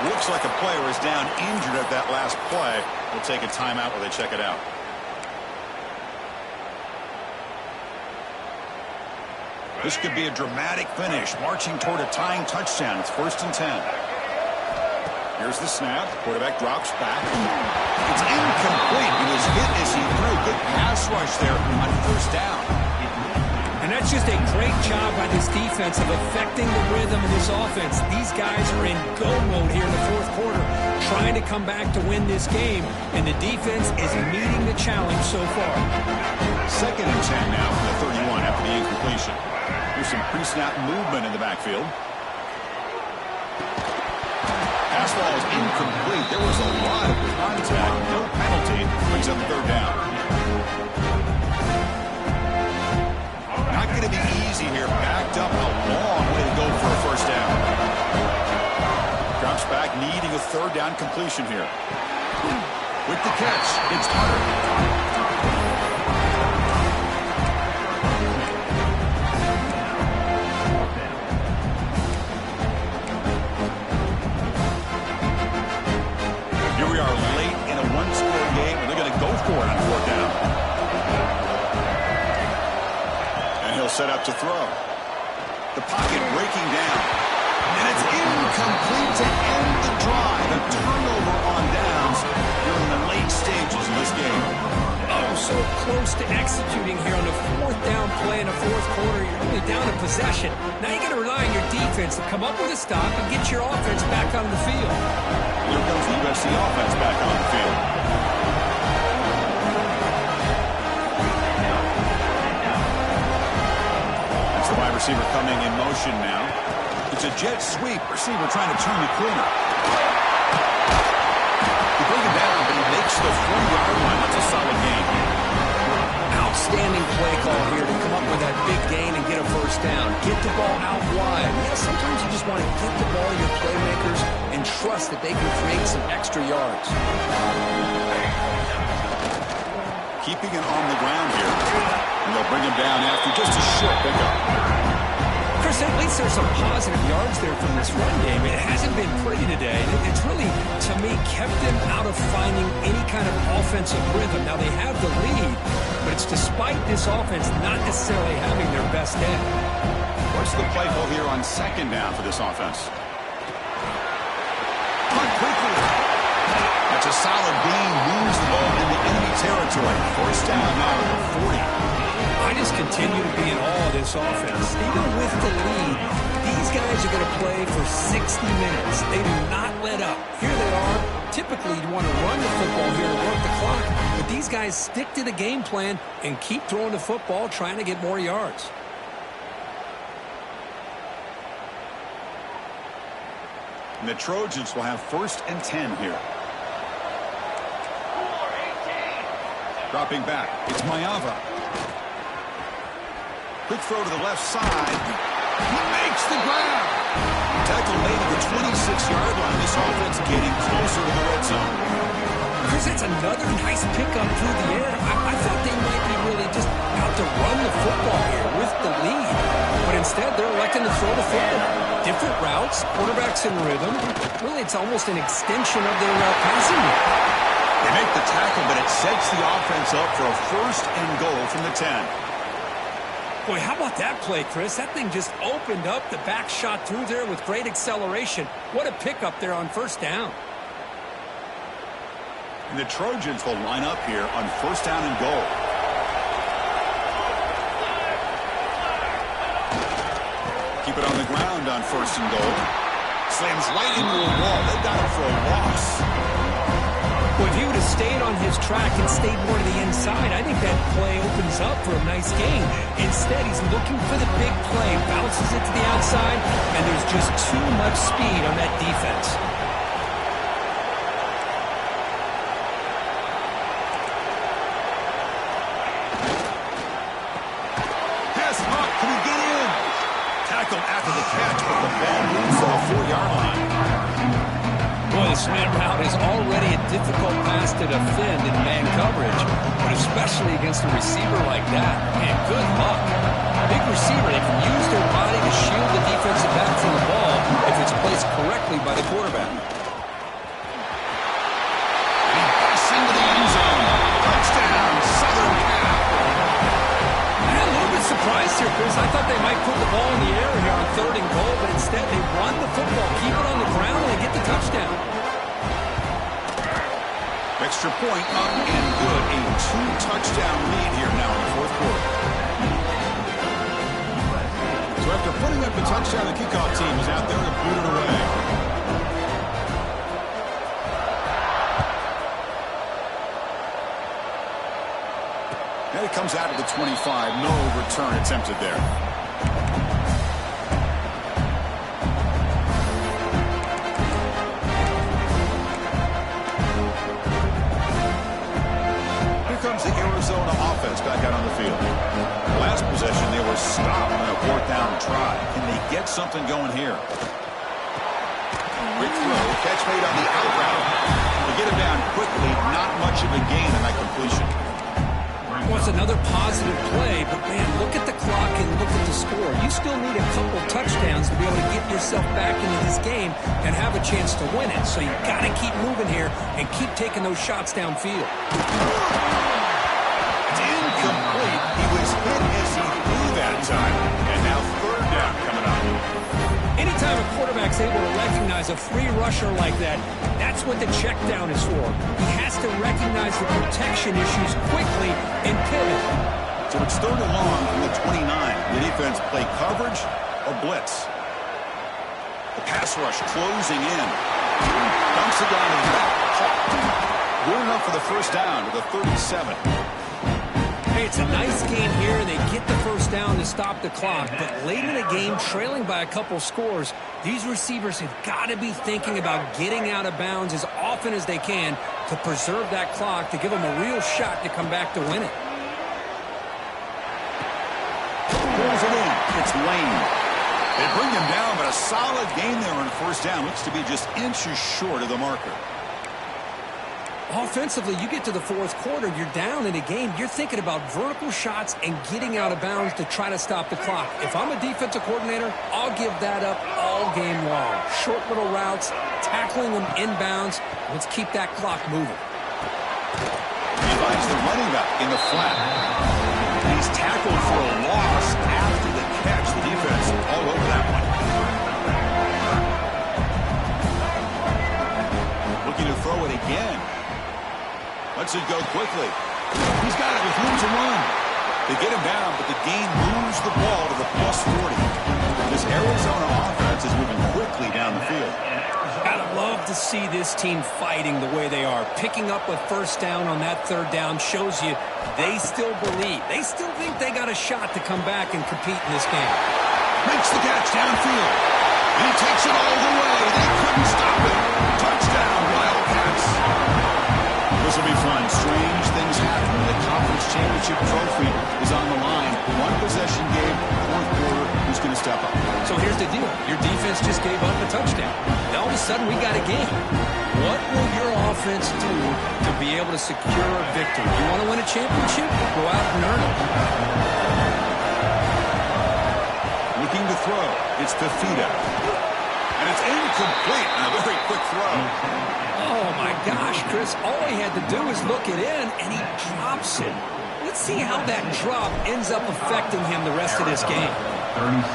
Looks like a player is down injured at that last play. We'll take a timeout while they check it out. This could be a dramatic finish, marching toward a tying touchdown. It's 1st and 10. Here's the snap. Quarterback drops back. It's incomplete. He was hit as he threw. Good pass rush there on 1st down. And that's just a great job by this defense of affecting the rhythm of this offense. These guys are in go mode here in the 4th quarter, trying to come back to win this game, and the defense is meeting the challenge so far. 2nd and 10 now from the 31 after the incompletion. There's some pre-snap movement in the backfield. Pass ball is incomplete. There was a lot of contact. No penalty. Brings up 3rd down. Not going to be easy here. Backed up a long way to go for a 1st down. Drops back, needing a 3rd down completion here. With the catch, it's Hunter. Set up to throw. The pocket breaking down. And it's incomplete to end the drive. A turnover on downs here in the late stages of this game. Oh, so close to executing here on the 4th down play in the 4th quarter. You're only down a possession. Now you got to rely on your defense to come up with a stop and get your offense back on the field. Here comes the USC offense back on the field. Receiver coming in motion now. It's a jet sweep. Receiver trying to turn the corner. They bring him down, but he makes the 40-yard line. That's a solid gain. Outstanding play call here to come up with that big gain and get a 1st down. Get the ball out wide. Yeah, sometimes you just want to get the ball to your playmakers and trust that they can create some extra yards. Keeping it on the ground here. And they'll bring him down after just a short pickup. Chris, at least there's some positive yards there from this run game. It hasn't been pretty today. It's really, to me, kept them out of finding any kind of offensive rhythm. Now, they have the lead, but it's despite this offense not necessarily having their best day. What's the play call here on 2nd down for this offense? Punt quickly. That's a solid gain. Moves the ball into enemy territory. 1st down now at the 40. I just continue to be in awe of this offense. Even with the lead, these guys are going to play for 60 minutes. They do not let up. Here they are. Typically, you want to run the football here to work the clock, but these guys stick to the game plan and keep throwing the football, trying to get more yards. And the Trojans will have 1st and 10 here. Dropping back, it's Mayava. Quick throw to the left side. He makes the grab. Tackle made at the 26-yard line. This offense getting closer to the red zone. Chris, that's another nice pickup through the air. I thought they might be really just out to run the football here with the lead. But instead, they're electing to throw the football. Different routes, quarterbacks in rhythm. Really, it's almost an extension of their passing game. They make the tackle, but it sets the offense up for a first and goal from the 10. Boy, how about that play, Chris? That thing just opened up. The back shot through there with great acceleration. What a pickup there on first down. And the Trojans will line up here on first down and goal. Keep it on the ground on first and goal. Slams right into a wall. They got it for a loss. Well, if he would have stayed on his track and stayed more to the inside, I think that play opens up for a nice gain. Instead, he's looking for the big play, bounces it to the outside, and there's just too much speed on that defense. Pass up. Can he get in? Tackle after the catch, but the ball moves to the 4-yard line. Boy, the slant route is already a difficult pass to defend in man coverage, but especially against a receiver like that. Man, good luck. Big receiver, they can use their body to shield the defensive back from the ball if it's placed correctly by the quarterback. He busts into the end zone. Touchdown, Southern Cal. I'm a little bit surprised here, Chris. I thought they might put the ball in the air here on third and goal, but instead they run the football, keep it on the ground, and they get the touchdown. Extra point up and good. A 2-touchdown lead here now in the fourth quarter. So after putting up the touchdown, the kickoff team is out there to boot it away. And it comes out of the 25. No return attempted there. Comes the Arizona offense back out on the field. Last possession, they were stopped on a fourth down try. Can they get something going here? Quick throw, catch made on the out route. They get him down quickly, not much of a gain on that completion. Well, it's another positive play, but man, look at the clock and look at the score. You still need a couple touchdowns to be able to get yourself back into this game and have a chance to win it. So you got to keep moving here and keep taking those shots downfield. It's incomplete. He was hit as he threw that time. And now third down coming up. Anytime a quarterback's able to recognize a free rusher like that, that's what the check down is for. He has to recognize the protection issues quickly and pivot. So it's third and long from the 29. The defense play coverage or blitz. The pass rush closing in. Dumps it down to the back. Good enough for the first down to the 37. Hey, it's a nice game here, and they get the first down to stop the clock. But late in the game, trailing by a couple scores, these receivers have got to be thinking about getting out of bounds as often as they can to preserve that clock, to give them a real shot to come back to win it. Pulls it in. It's Lane. They bring him down, but a solid gain there on first down. Looks to be just inches short of the marker. Offensively, you get to the fourth quarter, you're down in a game, you're thinking about vertical shots and getting out of bounds to try to stop the clock. If I'm a defensive coordinator, I'll give that up all game long. Short little routes, tackling them inbounds. Let's keep that clock moving. He finds the running back in the flat. He's tackled for a loss after the catch. The defense all over that one. Looking to throw it again. Lets it go quickly. He's got it with room to run. They get him down, but the gain moves the ball to the plus 40. This Arizona offense is moving quickly down the field. I'd love to see this team fighting the way they are. Picking up a first down on that third down shows you they still believe. They still think they got a shot to come back and compete in this game. Makes the catch downfield. He takes it all the way. They couldn't stop it. Touchdown, Wildcats. This will be fun. Strange things happen when the conference championship trophy is on the line. One possession game, fourth quarter, who's going to step up? So here's the deal. Your defense just gave up a touchdown. Now all of a sudden we got a game. What will your offense do to be able to secure a victory? You want to win a championship? Go out and earn it. Looking to throw. It's Fafita. And it's incomplete on a very quick throw. Oh, my gosh, Chris. All he had to do was look it in, and he drops it. Let's see how that drop ends up affecting him the rest of this game. 37.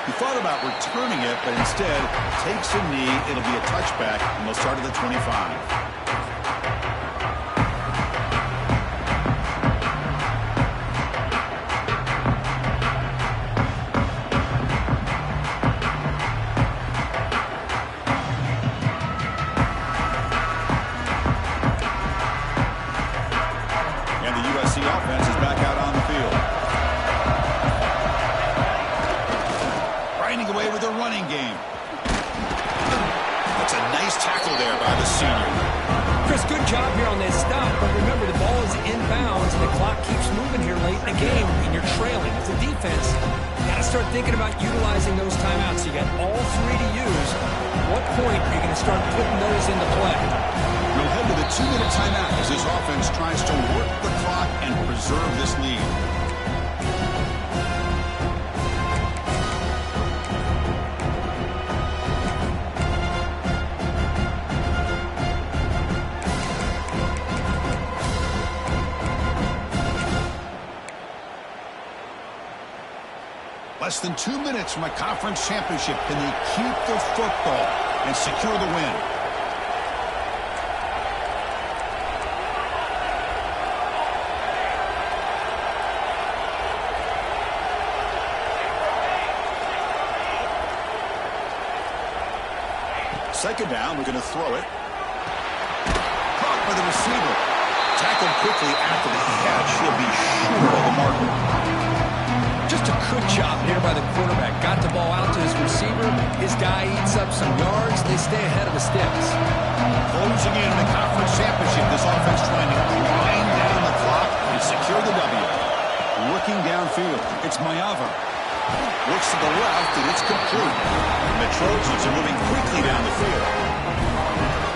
He thought about returning it, but instead takes a knee. It'll be a touchback, and they'll start at the 25. And the USC offense is back out on the field. Grinding away with their running game. That's a nice tackle there by the senior. Chris, good job here on this stop, but remember the ball is inbounds and the clock keeps moving here late in the game and you're trailing. As a defense, you got to start thinking about utilizing those timeouts. You got all three to use. At what point are you going to start putting those into play? We'll head to the 2-minute timeout as this offense tries to work the clock and preserve this lead. Less than 2 minutes from a conference championship. Can they keep the football and secure the win? Second down, we're going to throw it. Caught by the receiver. Tackled quickly after the catch. He'll be sure of the marker. Just a good job there by the quarterback. Got the ball out to his receiver. His guy eats up some yards. They stay ahead of the sticks. Closing in the conference championship. This offense trying to grind down the clock and secure the W. Looking downfield. It's Mayava. Looks to the left, and it's complete. And the Trojans are moving quickly down the field.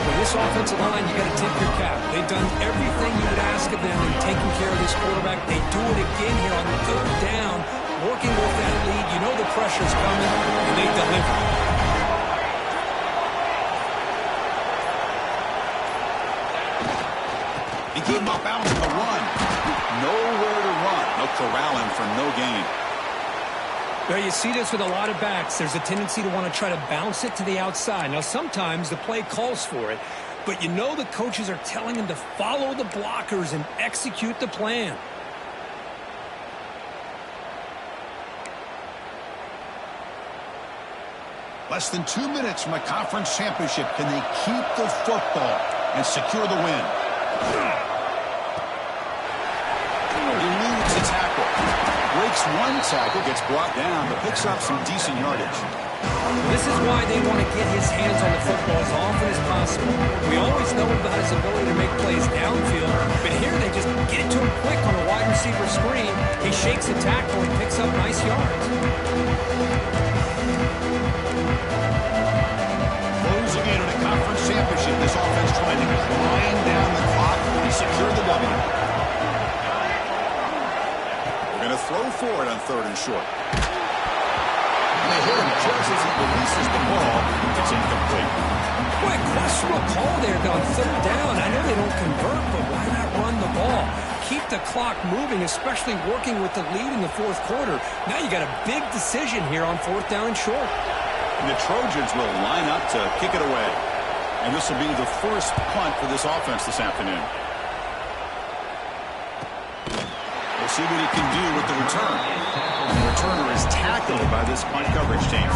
With this offensive line, you got to tip your cap. They've done everything you would ask of them in taking care of this quarterback. They do it again here on third down, working with that lead. You know the pressure's coming, and they deliver. He gave him up bounds on the run. Nowhere to run. No corralling for no gain. Well, you see this with a lot of backs. There's a tendency to want to try to bounce it to the outside. Now, sometimes the play calls for it, but you know the coaches are telling them to follow the blockers and execute the plan. Less than 2 minutes from a conference championship. Can they keep the football and secure the win? Eludes a tackle. Breaks one tackle, gets brought down, but picks up some decent yardage. This is why they want to get his hands on the football as often as possible. We always know about his ability to make plays downfield, but here they just get it to him quick on a wide receiver screen. He shakes the tackle and picks up nice yards. Closing in on a conference championship. This offense trying to grind down the clock and secure the W. Going to throw forward on third and short. And they hit him just as he releases the ball. It's incomplete. Boy, questionable call there on third down. I know they don't convert, but why not run the ball? Keep the clock moving, especially working with the lead in the fourth quarter. Now you got a big decision here on fourth down and short. And the Trojans will line up to kick it away. And this will be the first punt for this offense this afternoon. We'll see what he can do with the return. And the returner is tackled by this punt coverage team.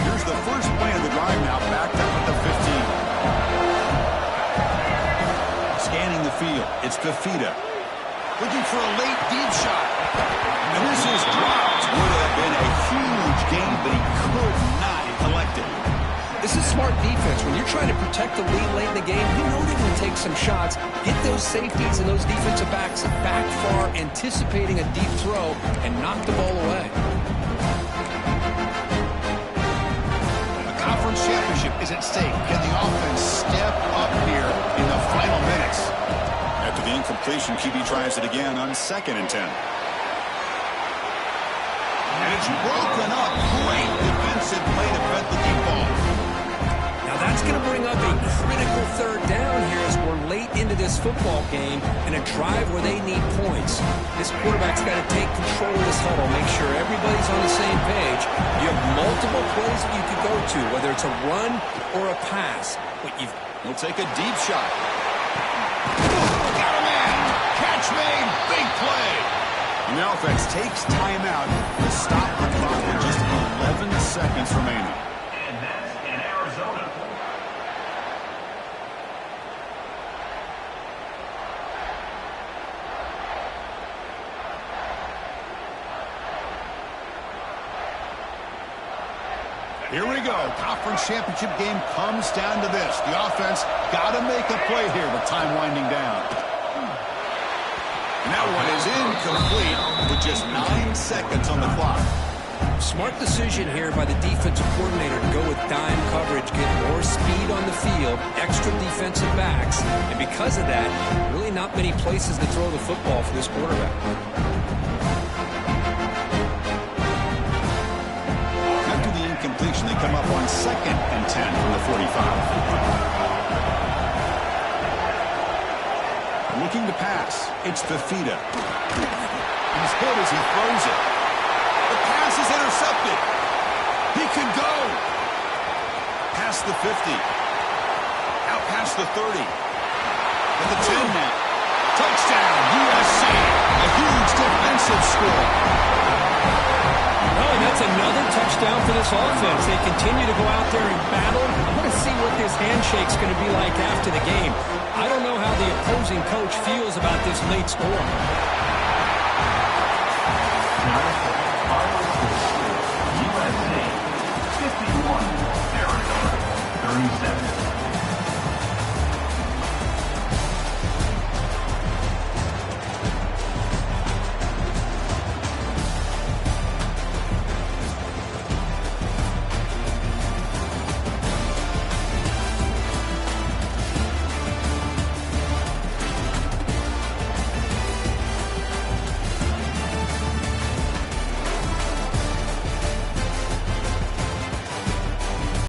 Here's the first play of the drive now, backed up at the 15. Scanning the field, it's Fafita. Looking for a late deep shot. And this is dropped. Would have been a huge gain, but he could not collect it. This is smart defense. When you're trying to protect the lead late in the game, you know they're going to take some shots. Get those safeties and those defensive backs back far, anticipating a deep throw, and knock the ball away. championship is at stake. Can the offense step up here in the final minutes? After the incompletion, QB tries it again on 2nd and 10. And it's broken up. Great defensive play to prevent the deep ball. Now that's going to bring up a critical 3rd down here as we're late into this football game in a drive where they need points. This quarterback's got to take control of this huddle, make sure everybody's on the same page. You have multiple plays that you could go to, whether it's a run or a pass. But he'll take a deep shot. Got a man. Catch made. Big play. And the offense takes timeout to stop the clock with just 11 seconds remaining. And that's in Arizona. Here we go. Conference championship game comes down to this. The offense got to make a play here with time winding down. And that one is incomplete with just 9 seconds on the clock. Smart decision here by the defensive coordinator to go with dime coverage, get more speed on the field, extra defensive backs, and because of that, really not many places to throw the football for this quarterback. After the incompletion, they come up on 2nd and 10 from the 45. Looking to pass. It's Fafita. He's hit as he throws it. The pass is intercepted. He can go. Past the 50. Out past the 30. At the 10 now. Touchdown, USC. A huge defensive score. Oh, and that's another touchdown for this offense. They continue to go out there and battle. I want to see what this handshake's going to be like after the game. I don't know how the opposing coach feels about this late score.